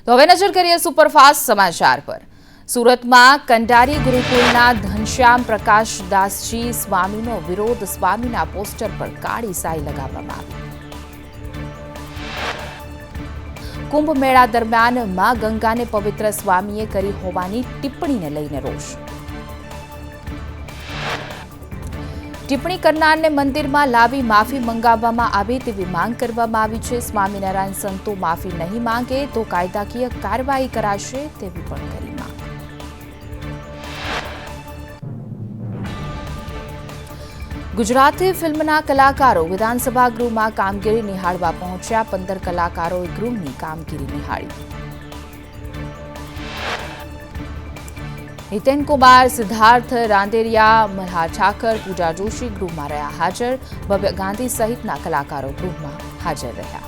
તો હવે નજર કરીએ સુપરફાસ્ટ સમાચાર પર। સુરતમાં કંડારી ગુરુકુળના ઘનશ્યામ પ્રકાશ દાસજી સ્વામીનો વિરોધ સ્વામીના પોસ્ટર પર કાળી સાઈ લગાવવામાં આવી। કુંભ મેળા દરમિયાન માં ગંગાને પવિત્ર સ્વામીએ કરી હોવાની ટિપ્પણીને લઈને રોષ। ટિપ્પણી કરનારને મંદિરમાં લાવી માફી મંગાવવામાં આવે તેવી માંગ કરવામાં આવી છે। સ્વામિનારાયણ સંતો માફી નહીં માંગે તો કાયદાકીય કાર્યવાહી કરાશે તેવી પણ કરી માંગ। ગુજરાતી ફિલ્મના કલાકારો વિધાનસભા ગૃહમાં કામગીરી નિહાળવા પહોંચ્યા। 15 કલાકારોએ ગૃહની કામગીરી નિહાળી। नितिन कुमार, सिद्धार्थ रांदेरिया, मल्हार ठाकर, पूजा जोशी गृहમાં રહ્યા હાજર। ભવ્ય ગાંધી સહિતના કલાકારો ગૃહમાં હાજર રહ્યા।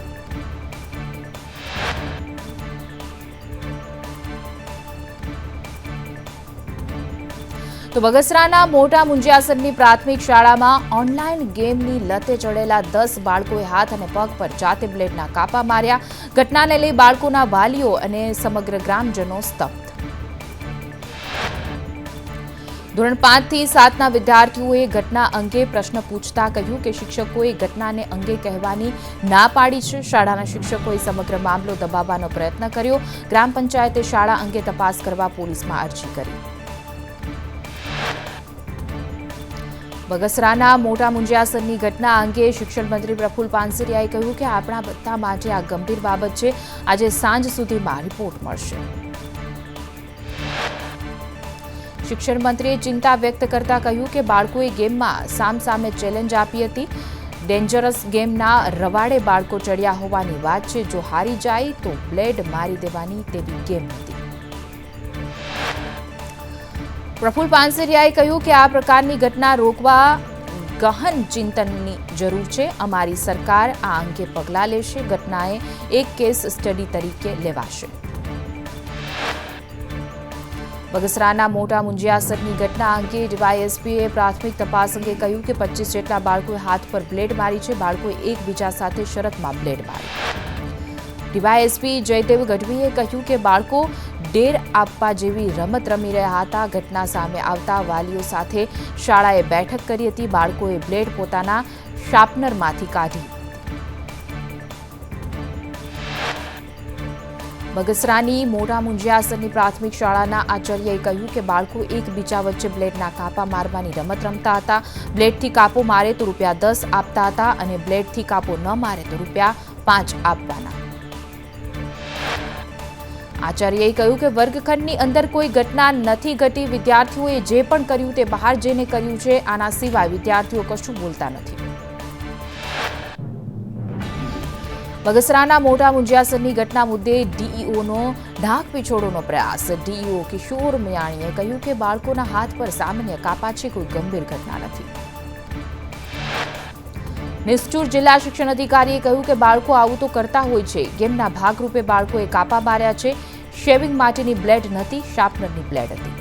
તો બગસરાના મોટા મુંજિયાસરની પ્રાથમિક શાળામાં ઓનલાઈન ગેમની લતે ચડેલા 10 બાળકોએ હાથ અને પગ પર જાતે બ્લેડના કાપા માર્યા। ઘટનાને લઈ બાળકોના વાલીઓ અને સમગ્ર ગ્રામજનો સ્તબ્ધ। ધોરણ 5 થી 7ના વિદ્યાર્થીઓએ ઘટના અંગે પ્રશ્ન પૂછતા કહ્યું કે શિક્ષકોએ ઘટનાને અંગે કહેવાની ના પાડી છે। શાળાના શિક્ષકોએ સમગ્ર મામલો દબાવવાનો પ્રયત્ન કર્યો। ગ્રામ પંચાયતે શાળા અંગે તપાસ કરવા પોલીસમાં અરજી કરી। બગસરાના મોટા મુંજિયાસરની ઘટના અંગે શિક્ષણ મંત્રી પ્રફુલ પાનસરિયાએ કહ્યું કે આપણા બધા માટે આ ગંભીર બાબત છે। આજે સાંજ સુધીમાં રિપોર્ટ મળશે। શિક્ષણ મંત્રીએ ચિંતા વ્યક્ત કરતા કહ્યું કે બાળકોએ ગેમમાં સામસામે ચેલેન્જ આપી હતી। ડેન્જરસ ગેમના રવાડે બાળકો ચડ્યા હોવાની વાત છે। જો હારી જાય તો બ્લેડ મારી દેવાની તેવી ગેમ હતી। પ્રફુલ પાનસરિયાએ કહ્યું કે આ પ્રકારની ઘટના રોકવા ગહન ચિંતનની જરૂર છે। અમારી સરકાર આ અંગે પગલાં લેશે। ઘટનાએ એક કેસ સ્ટડી તરીકે લેવાશે। બગસરાના મોટા મુંજિયાસરની ઘટના અંગે ડીવાયએસપીએ પ્રાથમિક તપાસ અંગે કહ્યું કે 25 જેટલા બાળકોએ હાથ પર બ્લેડ મારી છે। બાળકોએ એકબીજા સાથે શરતમાં બ્લેડ મારી। ડીવાયએસપી જયદેવ ગઢવીએ કહ્યું કે બાળકો ડેર આપવા જેવી રમત રમી રહ્યા હતા। ઘટના સામે આવતા વાલીઓ સાથે શાળાએ બેઠક કરી હતી। બાળકોએ બ્લેડ પોતાના શાર્પનરમાંથી કાઢી। બગસરાની મોટા મુંજિયાસરની પ્રાથમિક શાળાના આચાર્યએ કહ્યું કે બાળકો એકબીજા વચ્ચે બ્લેડના કાપા મારવાની રમત રમતા હતા। બ્લેડથી કાપો મારે તો ₹10 આપતા હતા અને બ્લેડથી કાપો ન મારે તો ₹5 આપવાના। આચાર્યએ કહ્યું કે વર્ગખંડની અંદર કોઈ ઘટના નથી ઘટી। વિદ્યાર્થીઓએ જે પણ કર્યું તે બહાર જઈને કર્યું છે। આના સિવાય વિદ્યાર્થીઓ કશું બોલતા નથી। બગસરાના મોટા મુંજિયાસરની ઘટના મુદ્દે ડીઈઓનો ઢાક પીછોડવાનો પ્રયાસ। ડીઈઓ કિશોર મિયાણીએ કહ્યું કે બાળકોના હાથ પર સામાન્ય કાપા છે। કોઈ ગંભીર ઘટના નથી। નિષ્ઠુર જિલ્લા શિક્ષણ અધિકારીએ કહ્યું કે બાળકો આવું તો કરતા હોય છે। ગેમના ભાગરૂપે બાળકોએ કાપા માર્યા છે। શેવિંગ માટેની બ્લેડ નથી, શાર્પનરની બ્લેડ હતી।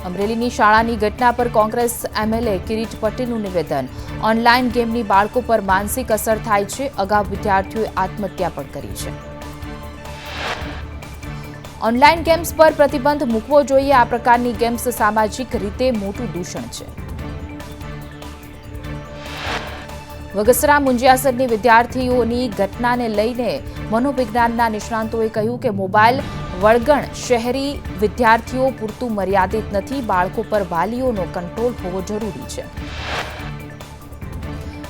અમરેલીની શાળાની ઘટના પર કોંગ્રેસ એમએલએ કિરીટ પટેલનું નિવેદન। ઓનલાઈન ગેમની બાળકો પર માનસિક અસર થાય છે। અગાઉ વિદ્યાર્થીઓએ આત્મહત્યા પણ કરી છે। ઓનલાઈન ગેમ્સ પર પ્રતિબંધ મૂકવો જોઈએ। આ પ્રકારની ગેમ્સ સામાજિક રીતે મોટું દૂષણ છે। બગસરા મુંજિયાસરની વિદ્યાર્થીઓની ઘટનાને લઈને મનોવિજ્ઞાનના નિષ્ણાંતોએ કહ્યું કે મોબાઈલ વળગણ શહેરી વિદ્યાર્થીઓ પૂરતું મર્યાદિત નથી। બાળકો પર વાલીઓનો કંટ્રોલ હોવો જરૂરી છે।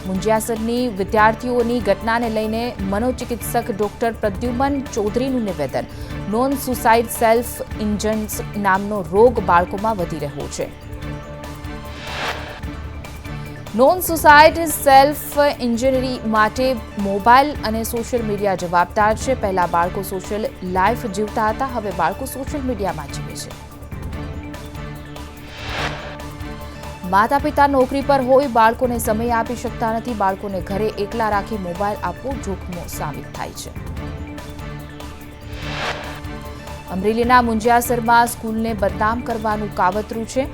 મુંજિયાસરની વિદ્યાર્થીઓની ઘટનાને લઈને મનોચિકિત્સક ડોક્ટર પ્રદ્યુમન ચૌધરીનું નિવેદન। નોન સુસાઇડ સેલ્ફ ઇન્જન્સ નામનો રોગ બાળકોમાં વધી રહ્યો છે। નોન સુસાઇડ સેલ્ફ ઇન્જરી માટે મોબાઈલ અને સોશિયલ મીડિયા જવાબદાર છે। પહેલા બાળકો સોશિયલ લાઈફ જીવતા હતા, હવે બાળકો સોશિયલ મીડિયામાં જીવે છે। માતા પિતા નોકરી પર હોય, બાળકોને સમય આપી શકતા નથી। બાળકોને ઘરે એકલા રાખી મોબાઈલ આપવો જોખમો સાબિત થાય છે। અમરેલીના મુંજિયાસરમાં સ્કૂલને બદનામ કરવાનું કાવતરું છે।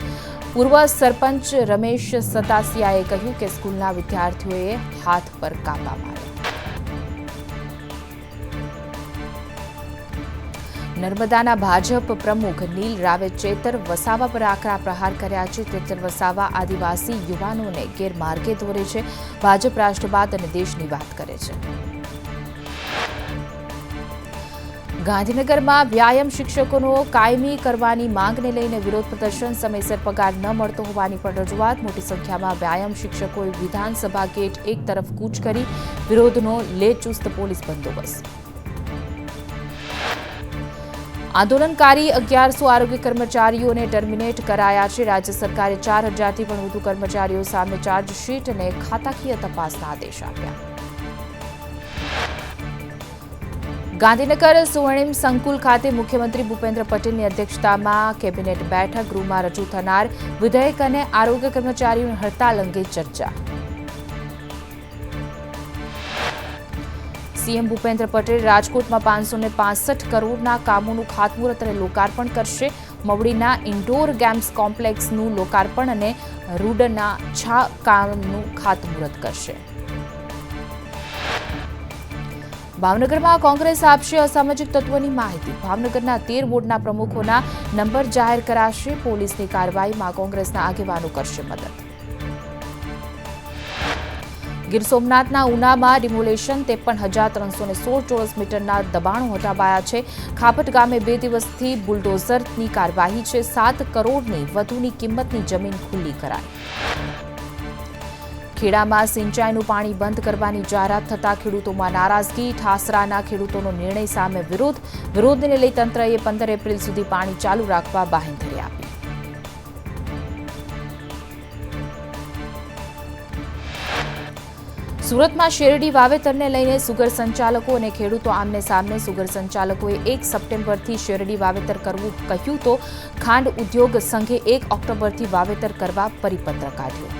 પૂર્વ સરપંચ રમેશ સતાસિયાએ કહ્યું કે સ્કૂલના વિદ્યાર્થીઓએ હાથ પર કાપા માર્યા। નર્મદાના ભાજપ પ્રમુખ નીલ રાવે ચેતર વસાવા પર આકરા પ્રહાર કર્યા છે. ચેતર વસાવા આદિવાસી યુવાનોને ગેરમાર્ગે દોરે છે. ભાજપ રાષ્ટ્રવાદ અને દેશની વાત કરે છે. ગાંધીનગરમાં વ્યાયામ શિક્ષકોનો કાયમી કરવાની માંગને લઈને વિરોધ પ્રદર્શન. સમયસર પગાર ન મળતો હોવાની પણ રજૂઆત. મોટી સંખ્યામાં વ્યાયામ શિક્ષકોએ વિધાનસભા ગેટ એક તરફ કૂચ કરી. વિરોધનો લે ચુસ્ત પોલીસ બંદોબસ્ત. આંદોલનકારી 1100 આરોગ્ય કર્મચારીઓને ટર્મિનેટ કરાયા છે. રાજ્ય સરકારે 4000થી પણ વધુ કર્મચારીઓ સામે ચાર્જશીટ અને ખાતાકીય તપાસના આદેશ આપ્યા. ગાંધીનગર સ્વર્ણિમ સંકુલ ખાતે મુખ્યમંત્રી ભૂપેન્દ્ર પટેલની અધ્યક્ષતામાં કેબિનેટ બેઠક. ગૃહમાં રજૂ થનાર વિધેયક અને આરોગ્ય કર્મચારીઓની હડતાલ અંગે ચર્ચા. સીએમ ભૂપેન્દ્ર પટેલ રાજકોટમાં 565 કરોડના કામોનું ખાતમુહૂર્ત અને લોકાર્પણ કરશે. મવડીના ઇન્ડોર ગેમ્સ કોમ્પ્લેક્સનું લોકાર્પણ અને રૂડના કામનું ખાતમુહૂર્ત કરશે. ભાવનગરમાં કોંગ્રેસ આપશે અસામાજિક તત્વોની માહિતી. ભાવનગરના 13 વોર્ડના પ્રમુખોના નંબર જાહેર કરાશે. પોલીસની કાર્યવાહીમાં કોંગ્રેસના આગેવાનો કરશે મદદ. ગીર સોમનાથના ઉનામાં ડિમોલેશન. 53,316 ચોરસ મીટરના દબાણો હટાવાયા છે. ખાપટ ગામે 2 દિવસથી બુલડોઝરની કાર્યવાહી છે. 7 કરોડની વધુની કિંમતની જમીન ખુલ્લી કરાઈ. ખેડામાં સિંચાઈનું પાણી બંધ કરવાની જાહેરાત થતાં ખેડૂતોમાં નારાજગી. ઠાસરાના ખેડૂતોનો નિર્ણય સામે વિરોધ. વિરોધને લઈ તંત્રએ 15 એપ્રિલ સુધી પાણી ચાલુ રાખવા બાંહેધરી આપી. સુરતમાં શેરડી વાવેતરને લઈને સુગર સંચાલકો અને ખેડૂતો આમને સામને. સુગર સંચાલકોએ 1 સપ્ટેમ્બરથી શેરડી વાવેતર કરવું કહ્યું તો ખાંડ ઉદ્યોગ સંઘે 1 ઓક્ટોબરથી વાવેતર કરવા પરિપત્ર કાઢ્યો.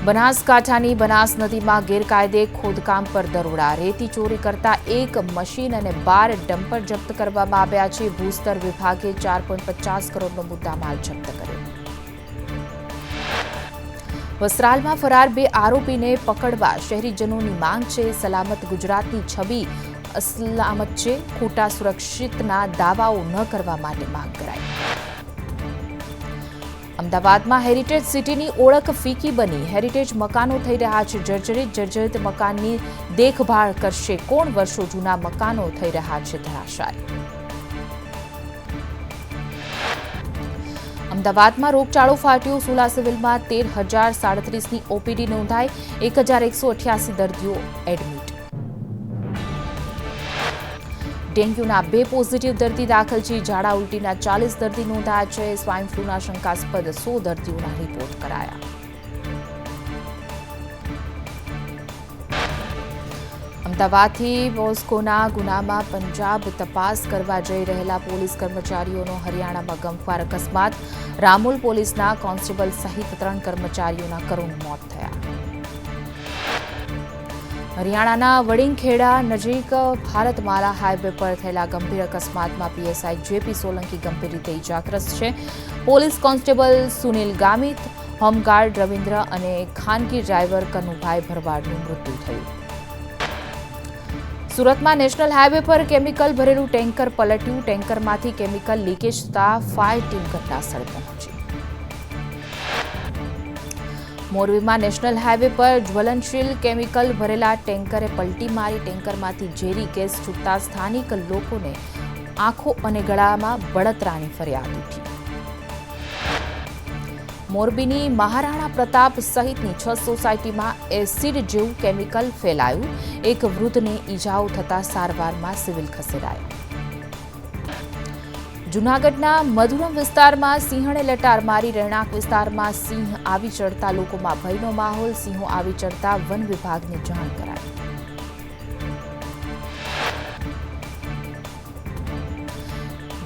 બનાસકાંઠાની બનાસ નદીમાં ગેરકાયદે ખોદકામ પર દરોડા. રેતી ચોરી કરતા 1 મશીન અને 12 ડમ્પર જપ્ત કરવામાં આવ્યા છે. ભૂસ્તર વિભાગે 4.50 કરોડનો મુદ્દામાલ જપ્ત કર્યો. વસ્ત્રાલમાં ફરાર 2 આરોપીને પકડવા શહેરીજનોની માંગ છે. સલામત ગુજરાતની છબી અસલામત છે. ખોટા સુરક્ષિતના દાવાઓ ન કરવા માટે માંગ કરાઈ. અમદાવાદમાં હેરિટેજ સિટીની ઓળખ ફીકી બની. હેરિટેજ મકાનો થઈ રહ્યા છે જર્જરિત મકાનની દેખભાળ કરશે કોણ? વર્ષો જૂના મકાનો થઈ રહ્યા છે ધરાશાયી. અમદાવાદમાં રોગચાળો ફાટ્યો. સુલા સિવિલમાં 13,037ની ઓપીડી નોંધાઈ. 1,188 દર્દીઓ એડમિટ. ડેન્ગ્યુના 2 પોઝિટિવ દર્દી દાખલ છે. ઝાડા ઉલટીના 40 દર્દી નોંધાયા છે. સ્વાઇન ફ્લૂના શંકાસ્પદ 100 દર્દીઓના રિપોર્ટ કરાયા. અમદાવાદથી વોસ્કોના ગુનામાં પંજાબ તપાસ કરવા જઈ રહેલા પોલીસ કર્મચારીઓનો હરિયાણામાં ગમખ્વાર અકસ્માત. રામોલ પોલીસના કોન્સ્ટેબલ સહિત 3 કર્મચારીઓના કરુણ મોત થયા. હરિયાણાના વડિંગખેડા નજીક ભારતમાલા હાઈવે પર થયેલા ગંભીર અકસ્માતમાં પીએસઆઈ જેપી સોલંકી ગંભીર રીતે ઇજાગ્રસ્ત છે. Police constable Sunil Gamit, home guard Ravindra અને ખાનગી ડ્રાઈવર કનુભાઈ ભરવાડનું મૃત્યુ થયું. સુરતમાં નેશનલ હાઈવે પર કેમિકલ ભરેલું ટેન્કર પલટ્યું. ટેન્કરમાંથી કેમિકલ લીકેજ થતાં ફાયર ટીમ ઘટનાસ્થળે પહોંચી. મોરબીમાં નેશનલ હાઈવે પર જ્વલનશીલ કેમિકલ ભરેલા ટેન્કરે પલટી મારી. ટેન્કરમાંથી ઝેરી ગેસ છૂટતા સ્થાનિક લોકોને આંખો અને ગળામાં બળતરાની ફરિયાદ ઉઠી. મોરબીની મહારાણા પ્રતાપ સહિતની 6 સોસાયટીમાં એસિડ જેવું કેમિકલ ફેલાયું. એક વૃદ્ધને ઈજાઓ થતા સારવારમાં સિવિલ ખસેડાયા. જૂનાગઢના મધુરમ વિસ્તારમાં સિંહણે લટાર મારી. રહેણાંક વિસ્તારમાં સિંહ આવી ચડતા લોકોમાં ભયનો માહોલ. સિંહો આવી ચડતા વન વિભાગને જાણ કરાઈ.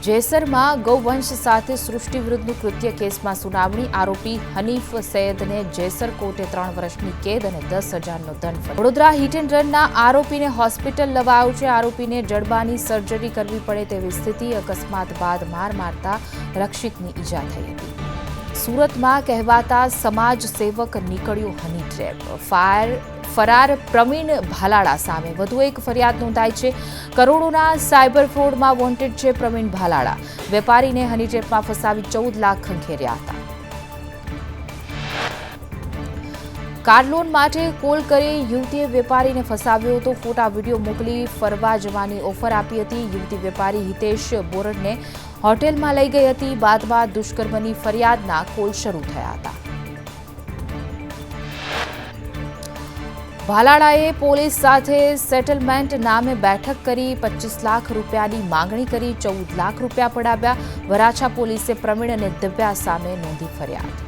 જેસરમાં ગૌવંશ સાથે સૃષ્ટિ વિરુદ્ધનું કૃત્ય કેસમાં સુનાવણી. આરોપી હનીફ સૈયદને જેસર કોર્ટે 3 વર્ષની કેદ અને 10,000નો દંડ. વડોદરા હિટ એન્ડ રનના આરોપીને હોસ્પિટલ લવાયો છે. આરોપીને જડબાની સર્જરી કરવી પડે તેવી સ્થિતિ. અકસ્માત બાદ માર મારતા રક્ષિતની ઈજા થઈ હતી. સુરતમાં કહેવાતા સમાજ સેવક નીકળ્યો હની ટ્રેપ. ફાયર ફરાર પ્રવીણ ભાલાળા સામે વધુ એક ફરિયાદ નોંધાઈ છે. કરોડોના સાયબર ફ્રોડમાં વોન્ટેડ છે પ્રવીણ ભાલાળા. વેપારીને હની ટ્રેપમાં ફસાવી 14 લાખ ખંખેર્યા હતા. કાર લોન માટે કોલ કરી યુવતીએ વેપારીને ફસાવ્યો હતો. ફોટા વિડીયો મોકલી ફરવા જવાની ઓફર આપી હતી. યુવતી વેપારી હિતેશ બોરડને હોટેલમાં લઈ ગઈ હતી. બાદમાં દુષ્કર્મની ફરિયાદના કોલ શરૂ થયા હતા. ભાલાળાએ પોલીસ સાથે સેટલમેન્ટ નામે બેઠક કરી 25 લાખ રૂપિયાની માંગણી કરી. 14 લાખ રૂપિયા પડાવ્યા. વરાછા પોલીસે પ્રવીણ અને દિવ્યા સામે નોંધી ફરિયાદ.